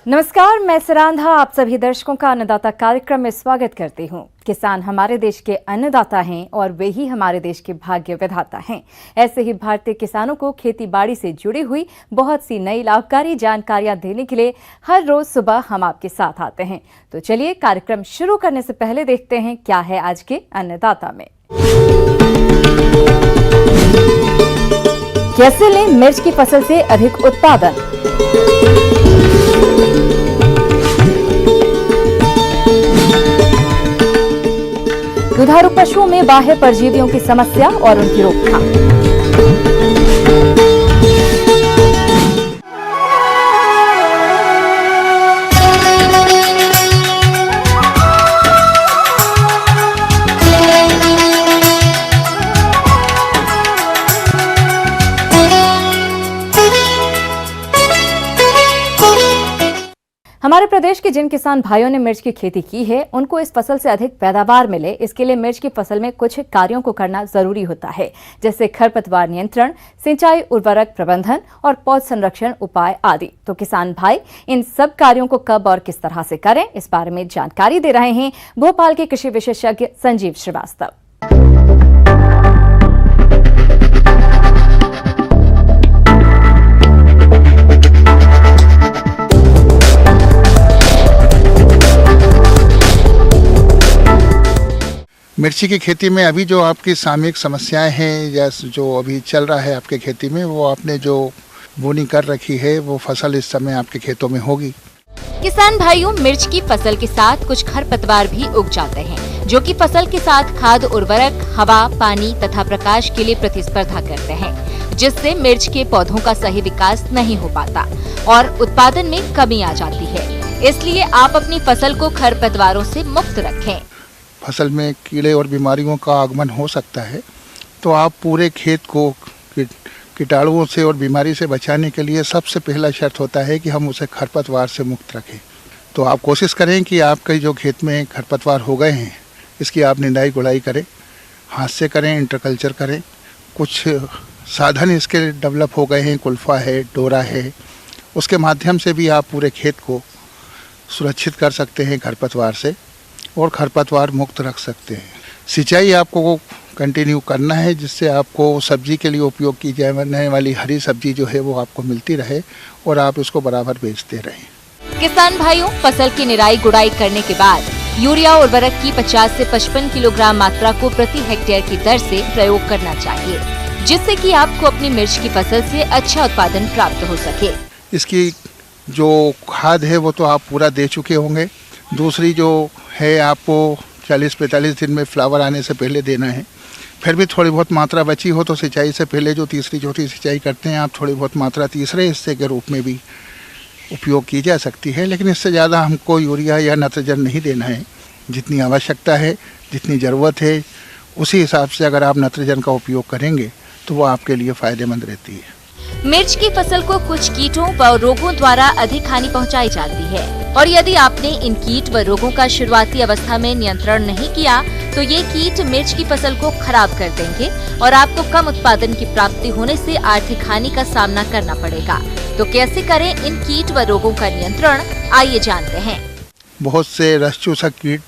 नमस्कार, मैं सरांधा आप सभी दर्शकों का अन्नदाता कार्यक्रम में स्वागत करती हूं। किसान हमारे देश के अन्नदाता हैं और वे ही हमारे देश के भाग्य विधाता हैं। ऐसे ही भारतीय किसानों को खेती बाड़ी से जुड़ी हुई बहुत सी नई लाभकारी जानकारियां देने के लिए हर रोज सुबह हम आपके साथ आते हैं। तो चलिए कार्यक्रम शुरू करने से पहले देखते हैं क्या है आज के अन्नदाता में। कैसे लें मिर्च की फसल से अधिक उत्पादन। दुधारू पशुओं में बाह्य परजीवियों की समस्या और उनकी रोकथाम। हमारे प्रदेश के जिन किसान भाइयों ने मिर्च की खेती की है, उनको इस फसल से अधिक पैदावार मिले, इसके लिए मिर्च की फसल में कुछ कार्यों को करना जरूरी होता है, जैसे खरपतवार नियंत्रण, सिंचाई, उर्वरक प्रबंधन और पौध संरक्षण उपाय आदि। तो किसान भाई इन सब कार्यों को कब और किस तरह से करें, इस बारे में जानकारी दे रहे हैं भोपाल के कृषि विशेषज्ञ संजीव श्रीवास्तव। मिर्ची की खेती में अभी जो आपकी सामयिक समस्याएं हैं या जो अभी चल रहा है आपके खेती में, वो आपने जो बोनी कर रखी है वो फसल इस समय आपके खेतों में होगी। किसान भाइयों, मिर्च की फसल के साथ कुछ खरपतवार भी उग जाते हैं, जो कि फसल के साथ खाद, उर्वरक, हवा, पानी तथा प्रकाश के लिए प्रतिस्पर्धा करते हैं, जिससे मिर्च के पौधों का सही विकास नहीं हो पाता और उत्पादन में कमी आ जाती है। इसलिए आप अपनी फसल को खरपतवारों से मुक्त रखें। फसल में कीड़े और बीमारियों का आगमन हो सकता है, तो आप पूरे खेत को कीटाणुओं से और बीमारी से बचाने के लिए सबसे पहला शर्त होता है कि हम उसे खरपतवार से मुक्त रखें। तो आप कोशिश करें कि आपके जो खेत में खरपतवार हो गए हैं, इसकी आप निंदाई गुड़ाई करें, हाथ से करें, इंटरकल्चर करें। कुछ साधन इसके डेवलप हो गए हैं, कुल्फा है, डोरा है, उसके माध्यम से भी आप पूरे खेत को सुरक्षित कर सकते हैं खरपतवार से और खरपतवार मुक्त रख सकते हैं। सिंचाई आपको कंटिन्यू करना है, जिससे आपको सब्जी के लिए उपयोग की जाने वाली हरी सब्जी जो है वो आपको मिलती रहे और आप उसको बराबर बेचते रहें। किसान भाइयों, फसल की निराई गुड़ाई करने के बाद यूरिया उर्वरक की 50 से 55 किलोग्राम मात्रा को प्रति हेक्टेयर की दर से प्रयोग करना चाहिए, जिससे कि आपको अपनी मिर्च की फसल से अच्छा उत्पादन प्राप्त हो सके। इसकी जो खाद है वो तो आप पूरा दे चुके होंगे। दूसरी जो है आपको 40-45 दिन में फ्लावर आने से पहले देना है। फिर भी थोड़ी बहुत मात्रा बची हो तो सिंचाई से पहले जो तीसरी चौथी सिंचाई करते हैं आप, थोड़ी बहुत मात्रा तीसरे हिस्से के रूप में भी उपयोग की जा सकती है, लेकिन इससे ज़्यादा हमको यूरिया या नाइट्रोजन नहीं देना है। जितनी आवश्यकता है, जितनी ज़रूरत है, उसी हिसाब से अगर आप नाइट्रोजन का उपयोग करेंगे तो वो आपके लिए फ़ायदेमंद रहती है। मिर्च की फसल को कुछ कीटों व रोगों द्वारा अधिक हानि पहुंचाई जाती है, और यदि आपने इन कीट व रोगों का शुरुआती अवस्था में नियंत्रण नहीं किया तो ये कीट मिर्च की फसल को खराब कर देंगे और आपको कम उत्पादन की प्राप्ति होने से आर्थिक हानि का सामना करना पड़ेगा। तो कैसे करें इन कीट व रोगों का नियंत्रण, आइए जानते हैं। बहुत से रस चूसक कीट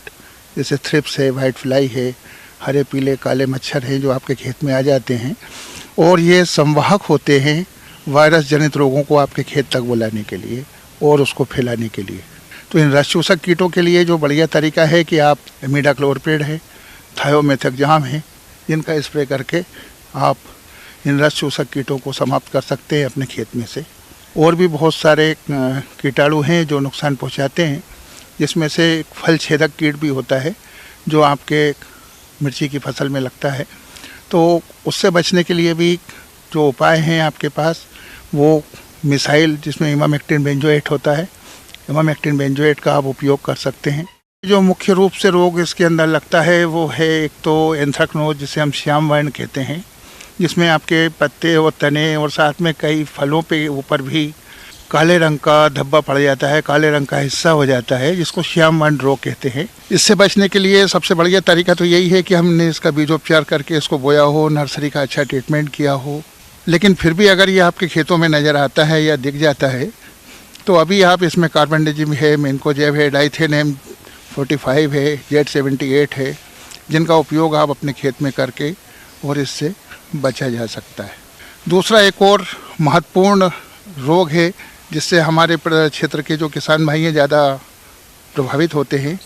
जैसे थ्रिप्स है, व्हाइट फ्लाई है, हरे पीले काले मच्छर हैं जो आपके खेत में आ जाते हैं और ये संवाहक होते हैं वायरस जनित रोगों को आपके खेत तक बुलाने के लिए और उसको फैलाने के लिए। तो इन रस चूसक कीटों के लिए जो बढ़िया तरीका है कि आप इमिडाक्लोप्रिड है, थायोमेथाक्साम है, इनका स्प्रे करके आप इन रस चूसक कीटों को समाप्त कर सकते हैं अपने खेत में से। और भी बहुत सारे कीटाणु हैं जो नुकसान पहुंचाते हैं, जिसमें से फल छेदक कीट भी होता है जो आपके मिर्ची की फसल में लगता है। तो उससे बचने के लिए भी जो उपाय हैं आपके पास, वो मिसाइल जिसमें इमामेक्टिन बेंजोएट होता है, इमामेक्टिन बेंजोएट का आप उपयोग कर सकते हैं। जो मुख्य रूप से रोग इसके अंदर लगता है वो है एक तो एंथ्रेक्नोज, जिसे हम श्याम वर्ण कहते हैं, जिसमें आपके पत्ते और तने और साथ में कई फलों पे ऊपर भी काले रंग का धब्बा पड़ जाता है, काले रंग का हिस्सा हो जाता है, जिसको श्याम वर्ण रोग कहते हैं। इससे बचने के लिए सबसे बढ़िया तरीका तो यही है कि हमने इसका बीजोपचार करके इसको बोया हो, नर्सरी का अच्छा ट्रीटमेंट किया हो। लेकिन फिर भी अगर ये आपके खेतों में नज़र आता है या दिख जाता है तो अभी आप इसमें कार्बेंडाजिम है, मेनकोजेब है, डाइथेनेम 45 है, Z78 है, जिनका उपयोग आप अपने खेत में करके और इससे बचा जा सकता है। दूसरा एक और महत्वपूर्ण रोग है जिससे हमारे क्षेत्र के जो किसान भाई हैं ज़्यादा प्रभावित होते हैं,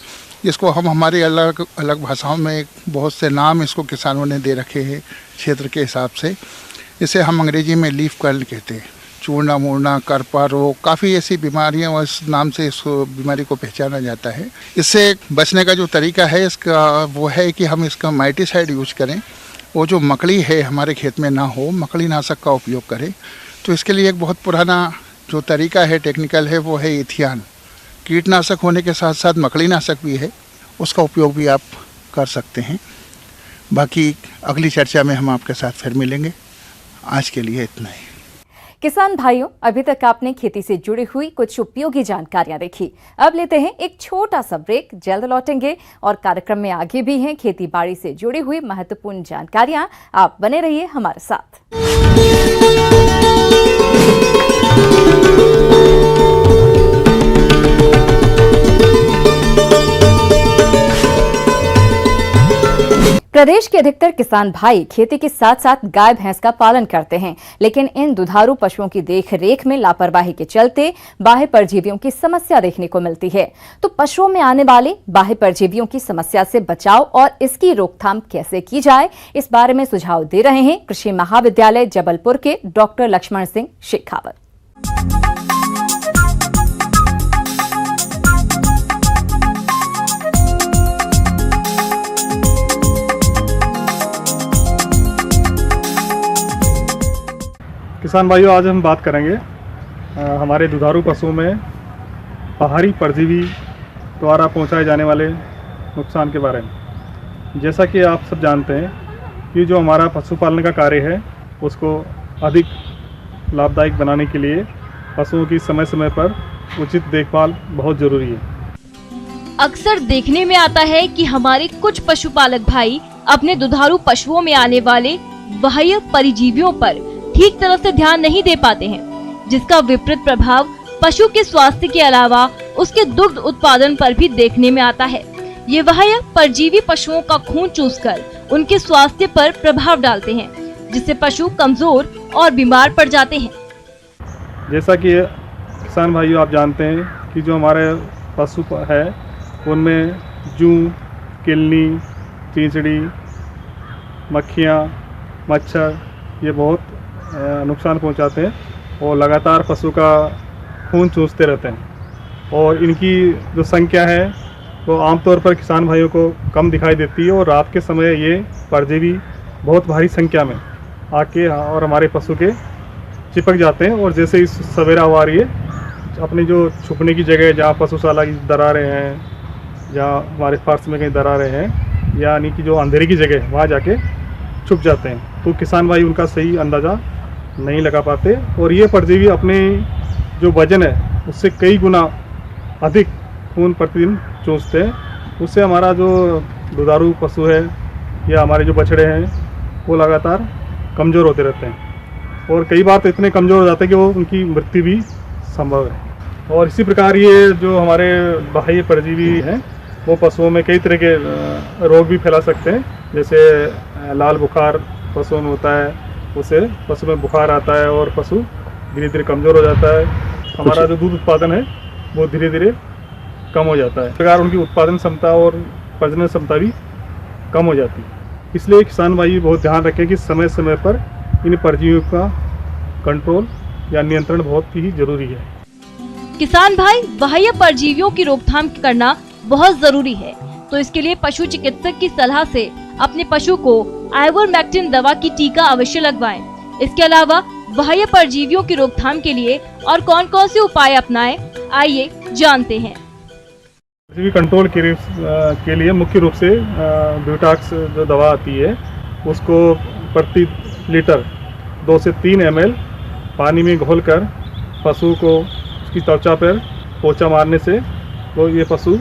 जिसको हम हमारे अलग अलग भाषाओं में बहुत से नाम इसको किसानों ने दे रखे हैं क्षेत्र के हिसाब से। इसे हम अंग्रेजी में लीफ कर्ल कहते हैं। चूर्णा मूर्णा, करपा रोग, काफ़ी ऐसी बीमारियां और इस नाम से इस बीमारी को पहचाना जाता है। इससे बचने का जो तरीका है इसका वो है कि हम इसका माइटिसाइड यूज करें। वो जो मकड़ी है हमारे खेत में ना हो, मकड़ी नाशक का उपयोग करें। तो इसके लिए एक बहुत पुराना जो तरीका है, टेक्निकल है, वो है इथियान। कीटनाशक होने के साथ साथ मकड़ी नाशक भी है, उसका उपयोग भी आप कर सकते हैं। बाकी अगली चर्चा में हम आपके साथ फिर मिलेंगे। आज के लिए इतना ही। किसान भाइयों, अभी तक आपने खेती से जुड़ी हुई कुछ उपयोगी जानकारियां देखी। अब लेते हैं एक छोटा सा ब्रेक, जल्द लौटेंगे और कार्यक्रम में आगे भी हैं खेती बाड़ी से जुड़ी हुई महत्वपूर्ण जानकारियां। आप बने रहिए हमारे साथ। प्रदेश के अधिकतर किसान भाई खेती के साथ साथ गाय भैंस का पालन करते हैं, लेकिन इन दुधारू पशुओं की देख-रेख में लापरवाही के चलते बाह्य परजीवियों की समस्या देखने को मिलती है। तो पशुओं में आने वाले बाह्य परजीवियों की समस्या से बचाव और इसकी रोकथाम कैसे की जाए, इस बारे में सुझाव दे रहे हैं कृषि महाविद्यालय जबलपुर के डॉक्टर लक्ष्मण सिंह शेखावत। किसान भाइयों, आज हम बात करेंगे हमारे दुधारू पशुओं में बाहरी परजीवी द्वारा पहुंचाए जाने वाले नुकसान के बारे में। जैसा कि आप सब जानते हैं कि जो हमारा पशुपालन का कार्य है उसको अधिक लाभदायक बनाने के लिए पशुओं की समय समय पर उचित देखभाल बहुत ज़रूरी है। अक्सर देखने में आता है कि हमारे कुछ पशुपालक भाई अपने दुधारू पशुओं में आने वाले बाह्य परजीवियों पर ठीक तरह से ध्यान नहीं दे पाते हैं, जिसका विपरीत प्रभाव पशु के स्वास्थ्य के अलावा उसके दुग्ध उत्पादन पर भी देखने में आता है। ये बाह्य परजीवी पशुओं का खून चूसकर उनके स्वास्थ्य पर प्रभाव डालते हैं, जिससे पशु कमजोर और बीमार पड़ जाते हैं। जैसा कि किसान भाइयों आप जानते हैं कि जो हमारे पशु है उनमें जूं, किलनी, चींचड़ी, मक्खियाँ, मच्छर ये बहुत नुकसान पहुंचाते हैं और लगातार पशु का खून चूसते रहते हैं। और इनकी जो संख्या है वो आमतौर पर किसान भाइयों को कम दिखाई देती है और रात के समय ये परजीवी बहुत भारी संख्या में आके और हमारे पशु के चिपक जाते हैं। और जैसे इस सवेरा हुआ रही है, अपनी जो छुपने की जगह जहाँ पशुशाला की दरारें हैं, जहाँ हमारे फर्श में कहीं दरारें हैं, यानी कि जो अंधेरे की जगह है वहाँ जाके छुप जाते हैं। तो किसान भाई उनका सही अंदाज़ा नहीं लगा पाते और ये परजीवी अपने जो वजन है उससे कई गुना अधिक खून प्रतिदिन चूसते हैं। उससे हमारा जो दुधारू पशु है या हमारे जो बछड़े हैं वो लगातार कमज़ोर होते रहते हैं और कई बार तो इतने कमज़ोर हो जाते हैं कि वो उनकी मृत्यु भी संभव है। और इसी प्रकार ये जो हमारे बाह्य परजीवी हैं वो पशुओं में कई तरह के रोग भी फैला सकते हैं। जैसे लाल बुखार पशुओं में होता है, उससे पशु में बुखार आता है और पशु धीरे धीरे कमज़ोर हो जाता है। हमारा जो दूध उत्पादन है वो धीरे धीरे कम हो जाता है। इस प्रकार उनकी उत्पादन क्षमता और प्रजनन क्षमता भी कम हो जाती है। इसलिए किसान भाई बहुत ध्यान रखें कि समय समय पर इन परजीवियों का कंट्रोल या नियंत्रण बहुत ही जरूरी है। किसान भाई, बाह्य परजीवियों की रोकथाम करना बहुत जरूरी है, तो इसके लिए पशु चिकित्सक की सलाह से अपने पशु को आइवरमेक्टिन दवा की टीका अवश्य लगवाएं। इसके अलावा बाह्य परजीवियों की रोकथाम के लिए और कौन कौन से उपाय अपनाएं, आइए जानते हैं। परजीवी कंट्रोल के लिए मुख्य रूप से ब्यूटाक्स जो दवा आती है उसको प्रति लीटर 2 से 3 ml पानी में घोलकर पशु को उसकी त्वचा पर पोंछा मारने से तो ये पशु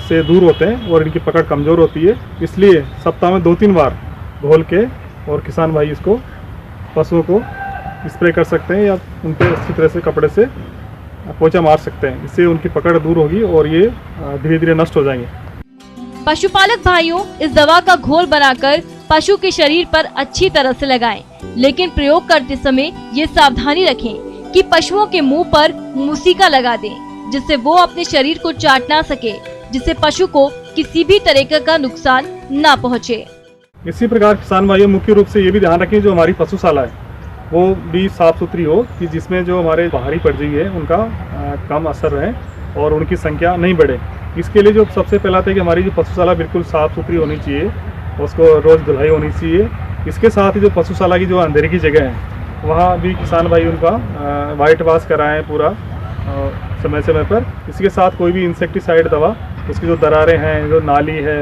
से दूर होते हैं और इनकी पकड़ कमज़ोर होती है। इसलिए सप्ताह में 2-3 बार घोल के और किसान भाई इसको पशुओं को स्प्रे कर सकते हैं या उन पर अच्छी तरह से कपड़े से पोंछा मार सकते हैं। इससे उनकी पकड़ दूर होगी और ये धीरे धीरे नष्ट हो जाएंगे। पशुपालक भाइयों, इस दवा का घोल बनाकर पशु के शरीर पर अच्छी तरह से लगाएं, लेकिन प्रयोग करते समय ये सावधानी रखें कि पशुओं के मुंह पर मुसीका लगा दें, जिससे वो अपने शरीर को चाट ना सके, जिससे पशु को किसी भी तरीके का नुकसान ना पहुंचे। इसी प्रकार किसान भाइयों मुख्य रूप से ये भी ध्यान रखें जो हमारी पशुशाला है वो भी साफ सुथरी हो, कि जिसमें जो हमारे बाहरी परजीवी है उनका कम असर रहे और उनकी संख्या नहीं बढ़े। इसके लिए जो सबसे पहला था कि हमारी जो पशुशाला बिल्कुल साफ़ सुथरी होनी चाहिए, उसको रोज़ धुलाई होनी चाहिए। इसके साथ ही जो पशुशाला की जो अंधेरे की जगह है वहाँ भी किसान भाई उनका वाइट वाश कराएं पूरा समय समय पर। इसके साथ कोई भी इंसेक्टिसाइड दवा, उसकी जो दरारें हैं, जो नाली है,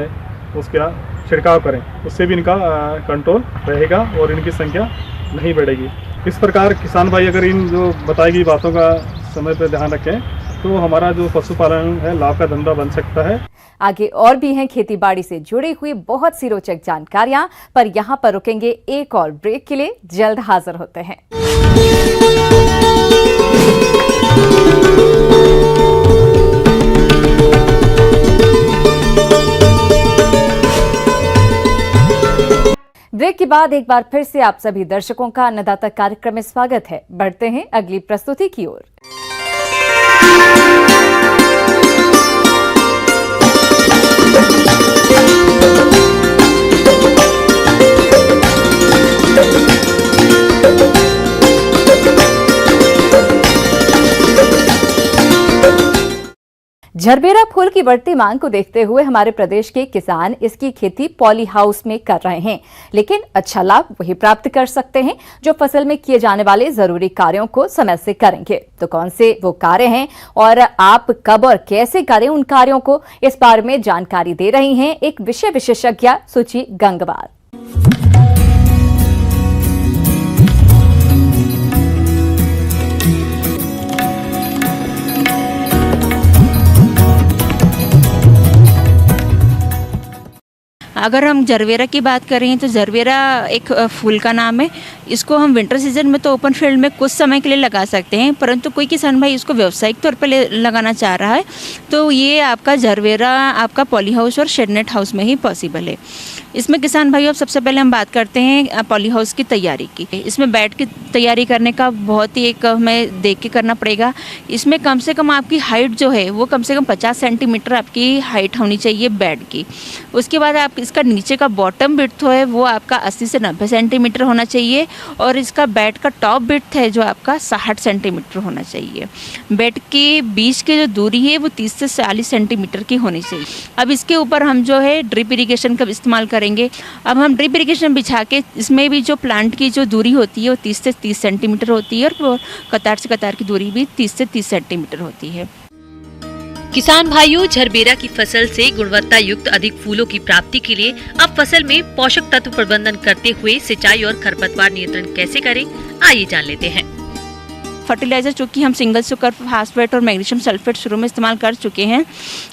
उसका छिड़काव करें, उससे भी इनका कंट्रोल रहेगा और इनकी संख्या नहीं बढ़ेगी। इस प्रकार किसान भाई अगर इन जो बताई गई बातों का समय पर ध्यान रखें तो हमारा जो पशुपालन है लाभ का धंधा बन सकता है। आगे और भी हैं खेतीबाड़ी से जुड़ी हुई बहुत सी रोचक जानकारियां, पर यहाँ पर रुकेंगे एक और ब्रेक के लिए। जल्द हाजिर होते हैं। ब्रेक के बाद एक बार फिर से आप सभी दर्शकों का अन्नदाता कार्यक्रम में स्वागत है। बढ़ते हैं अगली प्रस्तुति की ओर। झरबेरा फूल की बढ़ती मांग को देखते हुए हमारे प्रदेश के किसान इसकी खेती पॉली हाउस में कर रहे हैं, लेकिन अच्छा लाभ वही प्राप्त कर सकते हैं जो फसल में किए जाने वाले जरूरी कार्यों को समय से करेंगे। तो कौन से वो कार्य हैं और आप कब और कैसे करें उन कार्यों को, इस बारे में जानकारी दे रही हैं एक विषय विशेषज्ञ सुचि गंगवार। अगर हम जरबेरा की बात करें तो जरबेरा एक फूल का नाम है। इसको हम विंटर सीजन में तो ओपन फील्ड में कुछ समय के लिए लगा सकते हैं, परंतु कोई किसान भाई इसको व्यावसायिक तौर पर लगाना चाह रहा है तो ये आपका जरबेरा आपका पॉली हाउस और शेडनेट हाउस में ही पॉसिबल है। इसमें किसान भाइयों अब सबसे पहले हम बात करते हैं पॉली हाउस की तैयारी की। इसमें बेड की तैयारी करने का बहुत ही एक हमें देख के करना पड़ेगा। इसमें कम से कम आपकी हाइट जो है वो कम से कम 50 सेंटीमीटर आपकी हाइट होनी चाहिए बेड की। उसके बाद आप इसका नीचे का बॉटम विड्थ है वो आपका 80 से 90 सेंटीमीटर होना चाहिए और इसका बेड का टॉप विड्थ है जो आपका 60 सेंटीमीटर होना चाहिए। बेड के बीच की जो दूरी है वो 30 से 40 सेंटीमीटर की होनी चाहिए। अब इसके ऊपर हम जो है ड्रिप इरिगेशन का इस्तेमाल करेंगे। अब हम ड्रिप इरिगेशन बिछा के इसमें भी जो प्लांट की जो दूरी होती है वो 30 से 30 सेंटीमीटर होती है और कतार से कतार की दूरी भी 30 से 30 सेंटीमीटर होती है। किसान भाइयों, झरबेरा की फसल से गुणवत्ता युक्त अधिक फूलों की प्राप्ति के लिए अब फसल में पोषक तत्व प्रबंधन करते हुए सिंचाई और खरपतवार नियंत्रण कैसे करें, आइए जान लेते हैं। फर्टिलाइज़र चूँकि हम सिंगल सुपर फास्फेट और मैग्नीशियम सल्फेट शुरू में इस्तेमाल कर चुके हैं,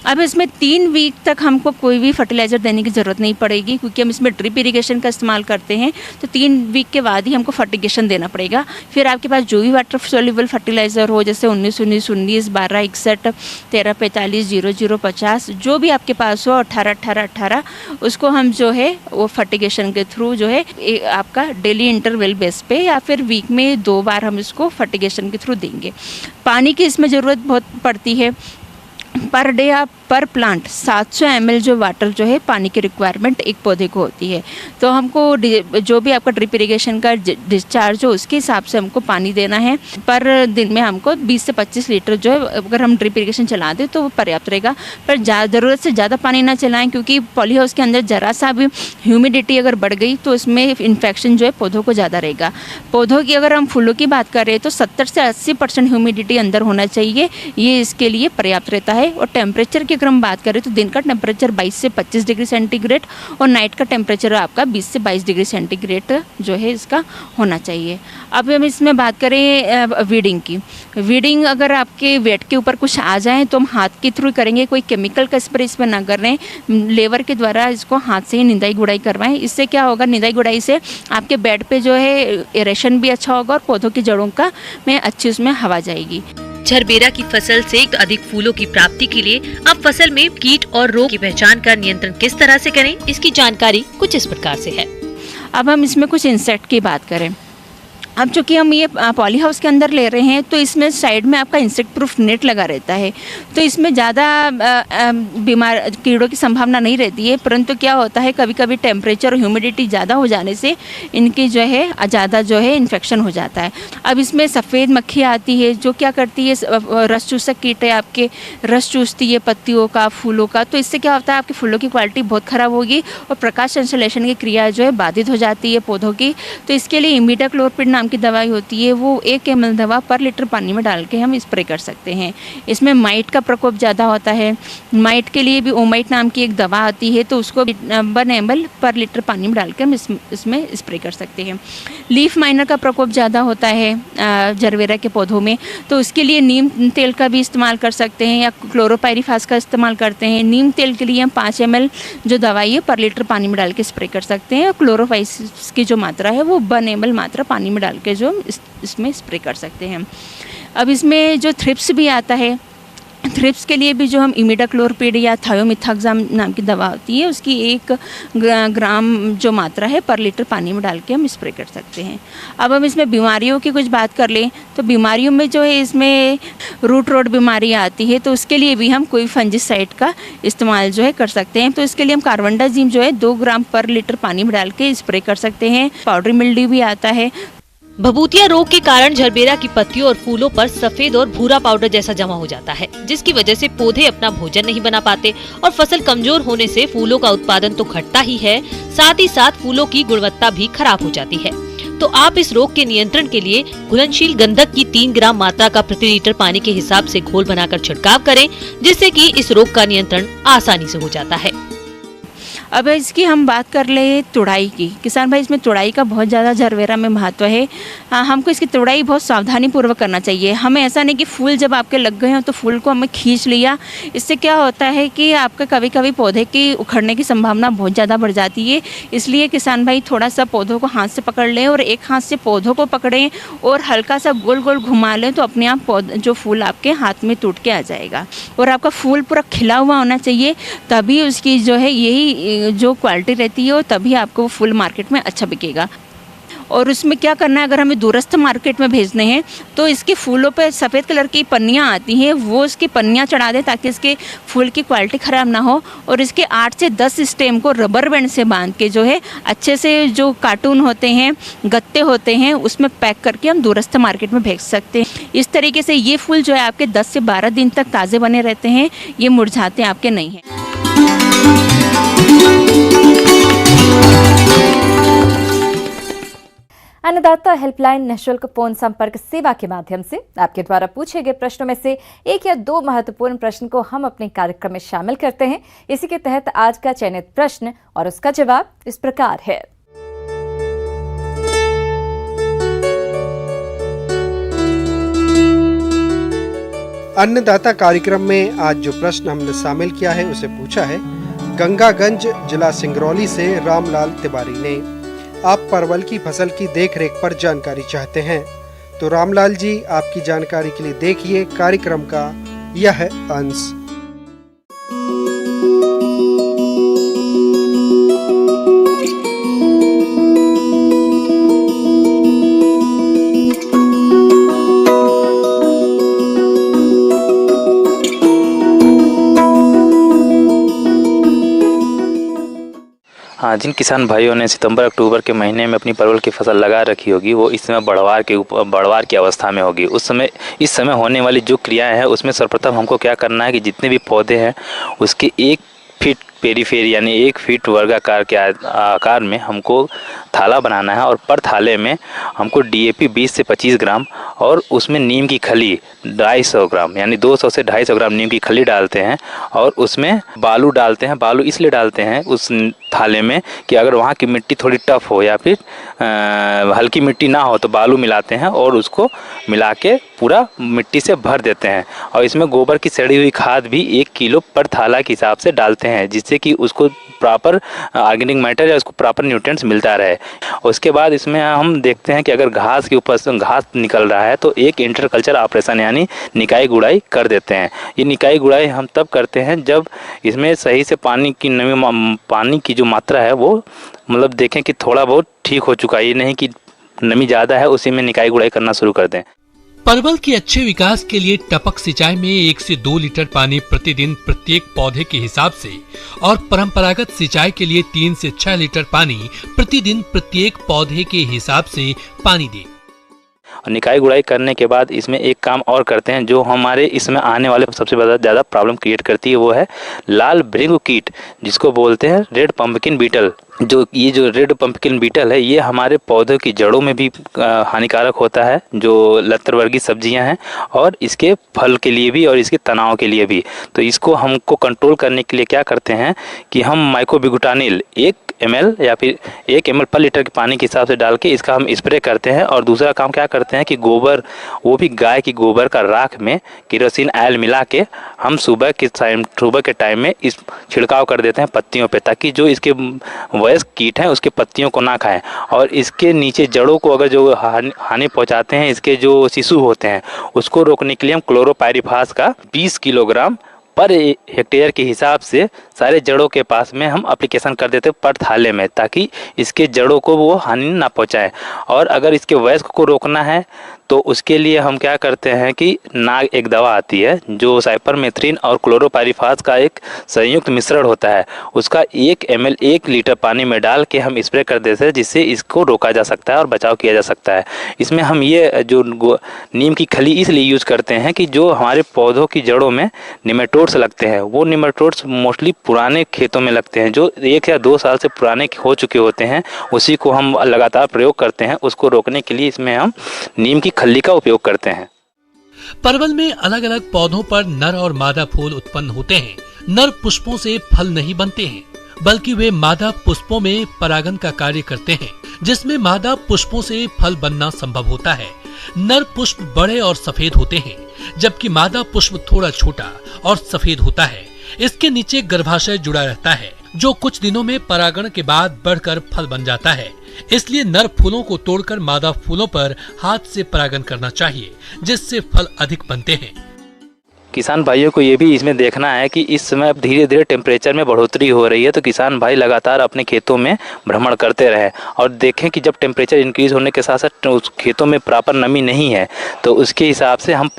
अब इसमें 3 वीक तक हमको कोई भी फर्टिलाइज़र देने की ज़रूरत नहीं पड़ेगी क्योंकि हम इसमें ड्रिप इरिगेशन का इस्तेमाल करते हैं। तो 3 वीक के बाद ही हमको फर्टिगेशन देना पड़ेगा। फिर आपके पास जो भी वाटर सोल्यूबल फर्टिलाइज़र हो, जैसे 19-19-19, 12-61, 13-45, 00-50, जो भी आपके पास हो, 18-18-18, उसको हम जो है वो फर्टिगेशन के थ्रू जो है आपका डेली इंटरवल बेस पे या फिर वीक में 2 बार हम इसको फर्टिगेशन के थ्रू देंगे। पानी की इसमें ज़रूरत बहुत पड़ती है। पर डे आप पर प्लांट 700 ml जो वाटर जो है पानी की रिक्वायरमेंट एक पौधे को होती है। तो हमको जो भी आपका ड्रिप इरिगेशन का डिस्चार्ज हो उसके हिसाब से हमको पानी देना है। पर दिन में हमको 20 से 25 लीटर जो है अगर हम ड्रिप इरिगेशन चला दें तो वो पर्याप्त रहेगा। पर ज़रूरत से ज़्यादा पानी ना चलाएं क्योंकि पॉली हाउस के अंदर ज़रा सा भी ह्यूमिडिटी अगर बढ़ गई तो इसमें इन्फेक्शन जो है पौधों को ज़्यादा रहेगा। पौधों की अगर हम फूलों की बात करें तो 70 से 80% ह्यूमिडिटी अंदर होना चाहिए, ये इसके लिए पर्याप्त रहता है। और टेम्परेचर की अगर हम बात करें तो दिन का टेम्परेचर 22 से 25 डिग्री सेंटीग्रेड और नाइट का टेम्परेचर आपका 20 से 22 डिग्री सेंटीग्रेड जो है इसका होना चाहिए। अब हम इसमें बात करें वीडिंग की। वीडिंग अगर आपके वेट के ऊपर कुछ आ जाए तो हम हाथ के थ्रू करेंगे, कोई केमिकल का स्प्रे इसमें ना करें, लेबर के द्वारा इसको हाथ से ही निदाई गुड़ाई करवाएं। इससे क्या होगा, निदाई गुड़ाई से आपके बेड पे जो है एरेशन भी अच्छा होगा और पौधों की जड़ों का में अच्छी उसमें हवा जाएगी। झरबेरा की फसल से अधिक फूलों की प्राप्ति के लिए अब फसल में कीट और रोग की पहचान कर नियंत्रण किस तरह से करें, इसकी जानकारी कुछ इस प्रकार से है। अब हम इसमें कुछ इंसेक्ट की बात करें। अब चूँकि हम ये पॉली हाउस के अंदर ले रहे हैं तो इसमें साइड में आपका इंसेक्ट प्रूफ नेट लगा रहता है, तो इसमें ज़्यादा बीमार कीड़ों की संभावना नहीं रहती है। परंतु क्या होता है, कभी कभी टेम्परेचर और ह्यूमिडिटी ज़्यादा हो जाने से इनकी जो है ज़्यादा जो है इन्फेक्शन हो जाता है। अब इसमें सफ़ेद मक्खी आती है जो क्या करती है, रस चूसक कीट है, आपके रस चूसती है पत्तियों का, फूलों का। तो इससे क्या होता है, आपके फूलों की क्वालिटी बहुत ख़राब होगी और प्रकाश संश्लेषण की क्रिया जो है बाधित हो जाती है पौधों की। तो इसके लिए इमिडाक्लोपिड नाम की दवाई होती है, वो 1 ml दवा पर लीटर पानी में डाल के हम स्प्रे कर सकते हैं। इसमें माइट का प्रकोप ज़्यादा होता है, माइट के लिए भी ओमाइट नाम की एक दवा आती है, तो उसको 1 ml पर लीटर पानी में डाल के हम इसमें स्प्रे कर सकते हैं। लीफ माइनर का प्रकोप ज़्यादा होता है झरबेरा के पौधों में, तो उसके लिए नीम तेल का भी इस्तेमाल कर सकते हैं या क्लोरोपाइरीफास का इस्तेमाल करते हैं। नीम तेल के लिए हम 5 ml जो दवाई है पर लीटर पानी में डाल के स्प्रे कर सकते हैं और क्लोरोफाइस की जो मात्रा है वो 1 ml मात्रा पानी में डाल के जो इसमें स्प्रे कर सकते हैं। अब इसमें जो थ्रिप्स भी आता है, थ्रिप्स के लिए भी जो हम इमिडाक्लोपिड या थायोमिथाक्साम नाम की दवा होती है, उसकी 1 ग्राम जो मात्रा है पर लीटर पानी में डाल के हम स्प्रे कर सकते हैं। अब हम इसमें बीमारियों की कुछ बात कर लें तो बीमारियों में जो है इसमें रूट रोड बीमारी आती है, तो उसके लिए भी हम कोई फंजिसाइड का इस्तेमाल जो है कर सकते हैं। तो इसके लिए हम कार्बनडाजिम जो है 2 ग्राम पर लीटर पानी में डाल के स्प्रे कर सकते हैं। पाउडरी मिल्ड्यू भी आता है। भभूतिया रोग के कारण झरबेरा की पत्तियों और फूलों पर सफेद और भूरा पाउडर जैसा जमा हो जाता है, जिसकी वजह से पौधे अपना भोजन नहीं बना पाते और फसल कमजोर होने से फूलों का उत्पादन तो घटता ही है, साथ ही साथ फूलों की गुणवत्ता भी खराब हो जाती है। तो आप इस रोग के नियंत्रण के लिए घुलनशील गंधक की 3 ग्राम मात्रा का प्रति लीटर पानी के हिसाब से घोल बनाकर छिड़काव करें, जिससे कि इस रोग का नियंत्रण आसानी से हो जाता है। अब इसकी हम बात कर ले तुड़ाई की। किसान भाई, इसमें तुड़ाई का बहुत ज़्यादा झरबेरा में महत्व है। हमको इसकी तुड़ाई बहुत सावधानी पूर्वक करना चाहिए। हमें ऐसा नहीं कि फूल जब आपके लग गए हैं तो फूल को हमें खींच लिया। इससे क्या होता है कि आपके कभी कभी पौधे की उखड़ने की संभावना बहुत ज़्यादा बढ़ जाती है। इसलिए किसान भाई थोड़ा सा पौधों को हाथ से पकड़ लें और एक हाथ से पौधों को पकड़ें और हल्का सा गोल गोल घुमा लें, तो अपने आप जो फूल आपके हाथ में टूट के आ जाएगा। और आपका फूल पूरा खिला हुआ होना चाहिए, तभी उसकी जो है यही जो क्वालिटी रहती है और तभी आपको फूल मार्केट में अच्छा बिकेगा। और उसमें क्या करना है, अगर हमें दूरस्थ मार्केट में भेजने हैं तो इसके फूलों पे सफ़ेद कलर की पन्नियाँ आती हैं, वो इसकी पन्नियाँ चढ़ा दें ताकि इसके फूल की क्वालिटी ख़राब ना हो। और इसके 8 से 10 स्टेम को रबर बैंड से बांध के जो है अच्छे से जो कार्टून होते हैं, गत्ते होते हैं, उसमें पैक करके हम दूरस्थ मार्केट में भेज सकते हैं। इस तरीके से ये फूल जो है आपके 10 से 12 दिन तक ताज़े बने रहते हैं, ये मुरझाते आपके नहीं हैं। अन्नदाता हेल्पलाइन निःशुल्क फोन संपर्क सेवा के माध्यम से आपके द्वारा पूछे गए प्रश्नों में से 1 या 2 महत्वपूर्ण प्रश्न को हम अपने कार्यक्रम में शामिल करते हैं। इसी के तहत आज का चयनित प्रश्न और उसका जवाब इस प्रकार है। अन्नदाता कार्यक्रम में आज जो प्रश्न हमने शामिल किया है उसे पूछा है गंगागंज जिला सिंगरौली से रामलाल तिवारी ने। आप परवल की फसल की देखरेख पर जानकारी चाहते हैं तो रामलाल जी, आपकी जानकारी के लिए देखिए कार्यक्रम का यह अंश। हाँ, जिन किसान भाइयों ने सितंबर अक्टूबर के महीने में अपनी परवल की फसल लगा रखी होगी वो इस समय बढ़वार की अवस्था में होगी। इस समय होने वाली जो क्रियाएं हैं उसमें सर्वप्रथम हमको क्या करना है कि जितने भी पौधे हैं उसके 1 फीट पेरीफेरी यानी 1 फीट वर्गाकार के आकार में हमको थाला बनाना है और पर थाले में हमको DAP 20 से 25 ग्राम और उसमें नीम की खली 250 ग्राम यानी 200 से 250 ग्राम नीम की खली डालते हैं और उसमें बालू डालते हैं। बालू इसलिए डालते हैं उस थाले में कि अगर वहाँ की मिट्टी थोड़ी टफ हो या फिर हल्की मिट्टी ना हो तो बालू मिलाते हैं और उसको मिला के पूरा मिट्टी से भर देते हैं। और इसमें गोबर की सड़ी हुई खाद भी 1 किलो पर थाला के हिसाब से डालते हैं, जिससे जिससे कि उसको प्रॉपर ऑर्गेनिक मैटर या उसको प्रॉपर न्यूट्रिएंट्स मिलता रहे। उसके बाद इसमें हम देखते हैं कि अगर घास के ऊपर से घास निकल रहा है तो एक इंटरकल्चर ऑपरेशन यानी निकाई गुड़ाई कर देते हैं। ये निकाई गुड़ाई हम तब करते हैं जब इसमें सही से पानी की नमी, पानी की जो मात्रा है वो मतलब देखें कि थोड़ा बहुत ठीक हो चुका है, ये नहीं कि नमी ज़्यादा है उसी में निकाई गुड़ाई करना शुरू कर दें। परवल के अच्छे विकास के लिए टपक सिंचाई में 1 से 2 लीटर पानी प्रतिदिन प्रत्येक पौधे के हिसाब से और परंपरागत सिंचाई के लिए 3 से 6 लीटर पानी प्रतिदिन प्रत्येक पौधे के हिसाब से पानी दें। और निकाई गुड़ाई करने के बाद इसमें एक काम और करते हैं जो हमारे इसमें आने वाले सबसे ज़्यादा प्रॉब्लम क्रिएट करती है, वो है लाल भृंग कीट, जिसको बोलते हैं रेड पंपकिन बीटल। ये जो रेड पंपकिन बीटल है ये हमारे पौधों की जड़ों में भी हानिकारक होता है, जो लत्तरवर्गीय सब्जियां हैं, और इसके फल के लिए भी और इसके तनाव के लिए भी। तो इसको हमको कंट्रोल करने के लिए क्या करते हैं कि हम माइकोबिग्लूटानिल 1 ml या फिर 1 ml पर लीटर के पानी के हिसाब से डाल के इसका हम स्प्रे करते हैं। और दूसरा काम क्या करते हैं कि गोबर, वो भी गाय की गोबर का राख में केरोसिन ऑयल मिला के हम सुबह के टाइम में इस छिड़काव कर देते हैं पत्तियों पे, ताकि जो इसके वयस्क कीट हैं उसके पत्तियों को ना खाएं। और इसके नीचे जड़ों को अगर जो हानि पहुंचाते हैं, इसके जो शिशु होते हैं, उसको रोकने के लिए हम क्लोरोपाइरीफास का 20 किलोग्राम पर हेक्टेयर के हिसाब से सारे जड़ों के पास में हम एप्लीकेशन कर देते हैं पर थाले में, ताकि इसके जड़ों को वो हानि ना पहुंचाए। और अगर इसके वयस्क को रोकना है तो उसके लिए हम क्या करते हैं कि नाग एक दवा आती है जो साइपरमेथ्रिन और क्लोरोपाइरीफास का एक संयुक्त मिश्रण होता है, उसका 1 ml 1 लीटर पानी में डाल के हम स्प्रे कर देते हैं, जिससे इसको रोका जा सकता है और बचाव किया जा सकता है। इसमें हम ये जो नीम की खली इसलिए यूज़ करते हैं कि जो हमारे पौधों की जड़ों में निमेटोड्स लगते हैं, वो निमेटोड्स मोस्टली पुराने खेतों में लगते हैं, जो 1 या 2 साल से पुराने हो चुके होते हैं, उसी को हम लगातार प्रयोग करते हैं। उसको रोकने के लिए इसमें हम नीम की खली का उपयोग करते हैं। परवल में अलग अलग पौधों पर नर और मादा फूल उत्पन्न होते हैं। नर पुष्पों से फल नहीं बनते हैं, बल्कि वे मादा पुष्पों में परागन का कार्य करते हैं, जिसमें मादा पुष्पों से फल बनना संभव होता है। नर पुष्प बड़े और सफेद होते हैं, जबकि मादा पुष्प थोड़ा छोटा और सफेद होता है। इसके नीचे गर्भाशय जुड़ा रहता है, जो कुछ दिनों में परागण के बाद बढ़कर फल बन जाता है। इसलिए नर फूलों को तोड़कर मादा फूलों पर हाथ से परागण करना चाहिए, जिससे फल अधिक बनते हैं। किसान भाइयों को ये भी इसमें देखना है कि इस समय धीरे धीरे टेम्परेचर में बढ़ोतरी हो रही है, तो किसान भाई लगातार अपने खेतों में भ्रमण करते रहें और देखें कि जब टेम्परेचर इंक्रीज होने के साथ साथ उस खेतों में प्रॉपर नमी नहीं है तो उसके हिसाब से हम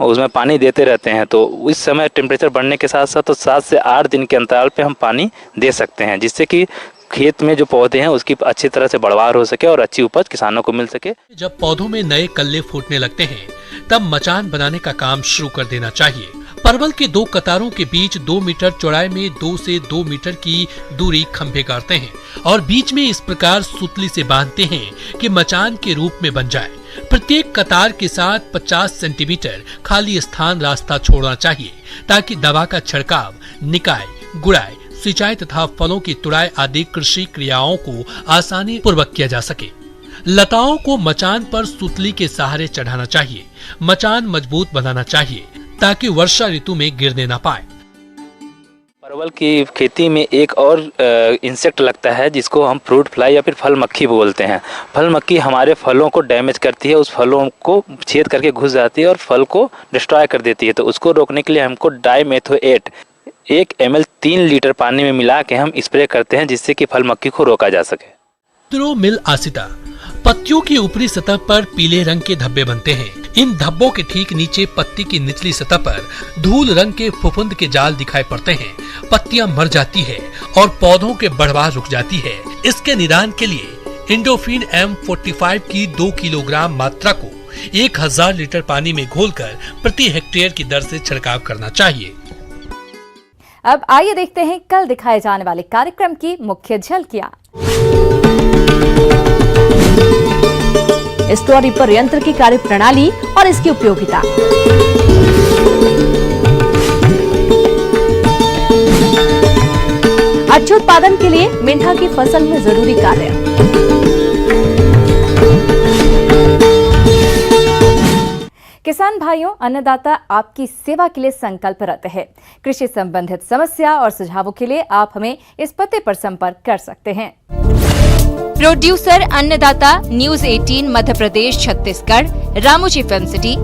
उसमें पानी देते रहते हैं। तो इस समय टेम्परेचर बढ़ने के साथ साथ तो 7 से 8 दिन के अंतराल पे हम पानी दे सकते हैं, जिससे कि खेत में जो पौधे हैं उसकी अच्छी तरह से बढ़वार हो सके और अच्छी उपज किसानों को मिल सके। जब पौधों में नए कल्ले फूटने लगते हैं तब मचान बनाने का काम शुरू कर देना चाहिए। परवल के 2 कतारों के बीच 2 मीटर चौड़ाई में 2 से 2 मीटर की दूरी खंभे गाड़ते हैं और बीच में इस प्रकार सुतली से बांधते हैं कि मचान के रूप में बन जाए। प्रत्येक कतार के साथ 50 सेंटीमीटर खाली स्थान रास्ता छोड़ना चाहिए, ताकि दवा का छिड़काव, निकाय, गुड़ाई, सिंचाई तथा फलों की तुड़ाई आदि कृषि क्रियाओं को आसानी पूर्वक किया जा सके। लताओं को मचान पर सुतली के सहारे चढ़ाना चाहिए। मचान मजबूत बनाना चाहिए ताकि वर्षा ऋतु में गिरने न पाए। परवल की खेती में एक और इंसेक्ट लगता है जिसको हम फ्रूट फ्लाई या फिर फल मक्खी बोलते हैं। फल मक्खी हमारे फलों को डैमेज करती है, उस फलों को छेद करके घुस जाती है और फल को डिस्ट्रॉय कर देती है। तो उसको रोकने के लिए हमको डाइमेथोएट 1 ml 3 लीटर पानी में मिला के हम स्प्रे करते हैं, जिससे कि फल मक्खी को रोका जा सके। मिल आसिता पत्तियों की ऊपरी सतह पर पीले रंग के धब्बे बनते हैं। इन धब्बों के ठीक नीचे पत्ती की निचली सतह पर धूल रंग के फफूंद के जाल दिखाई पड़ते हैं। पत्तियां मर जाती है और पौधों के बढ़वार रुक जाती है। इसके निदान के लिए इंडोफिन M45 की 2 किलोग्राम मात्रा को 1000 लीटर पानी में घोलकर प्रति हेक्टेयर की दर से छिड़काव करना चाहिए। अब आइए देखते हैं कल दिखाए जाने वाले कार्यक्रम की मुख्य झलकियां। स्टोरी पर यंत्र की कार्य प्रणाली और इसकी उपयोगिता, अच्छे उत्पादन के लिए मेंढा की फसल में जरूरी कार्य, किसान किसान भाइयों, अन्नदाता आपकी सेवा के लिए संकल्परत है। कृषि संबंधित समस्या और सुझावों के लिए आप हमें इस पते पर संपर्क कर सकते हैं। प्रोड्यूसर अन्नदाता, news 18 Madhya Pradesh Chhattisgarh, Ramoji film city.